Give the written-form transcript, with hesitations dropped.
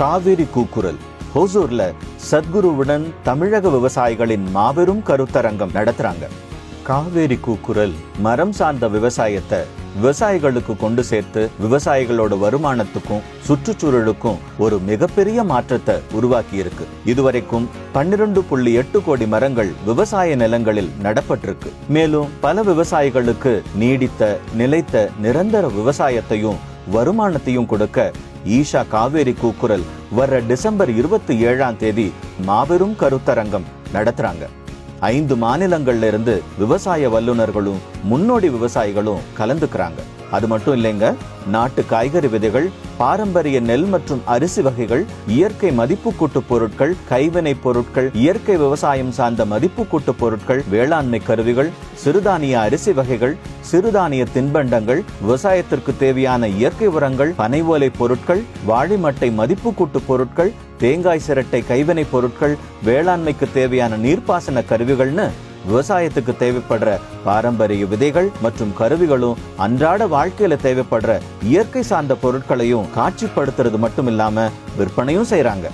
காவேரி கூக்குரல். ஹோசூர்ல சத்குருவுடன் தமிழக விவசாயிகளின் மாபெரும் கருத்தரங்கம் நடத்துறாங்க. காவேரி கூக்குரல் மரம் சார்ந்த விவசாயத்தை விவசாயிகளுக்கு கொண்டு சேர்த்து விவசாயிகளோட வருமானத்துக்கும் சுற்றுச்சூழலுக்கும் ஒரு மிகப்பெரிய மாற்றத்தை உருவாக்கி இருக்கு. இதுவரைக்கும் 12.8 கோடி மரங்கள் விவசாய நிலங்களில் நடப்பட்டிருக்கு. மேலும் பல விவசாயிகளுக்கு நீடித்த நிலைத்த நிரந்தர விவசாயத்தையும் வருமானத்தையும் கொடுக்க ஈஷா காவேரி கூக்குரல் வர டிசம்பர் 27 மாபெரும் கருத்தரங்கம் நடத்துறாங்க. 5 மாநிலங்கள்ல இருந்து விவசாய வல்லுநர்களும் முன்னோடி விவசாயிகளும் கலந்துக்கிறாங்க. அது மட்டும் இல்லைங்க, நாட்டு காய்கறி விதைகள், பாரம்பரிய நெல் மற்றும் அரிசி வகைகள், இயற்கை மதிப்பு கூட்டு பொருட்கள், கைவினை பொருட்கள், இயற்கை விவசாயம் சார்ந்த மதிப்பு கூட்டு பொருட்கள், வேளாண்மை கருவிகள், சிறுதானிய அரிசி வகைகள், சிறுதானிய தின்பண்டங்கள், விவசாயத்திற்கு தேவையான இயற்கை உரங்கள், பனை ஓலை பொருட்கள், வாழைமட்டை மதிப்பு கூட்டு பொருட்கள், தேங்காய் சிரட்டை கைவினை பொருட்கள், வேளாண்மைக்கு தேவையான நீர்ப்பாசன கருவிகள்னு விவசாயத்துக்கு தேவைப்படுற பாரம்பரிய விதைகள் மற்றும் கருவிகளும் அன்றாட வாழ்க்கையில தேவைப்படுற இயற்கை சார்ந்த பொருட்களையும் காட்சிப்படுத்துறது மட்டும் இல்லாம விற்பனையும் செய்யறாங்க.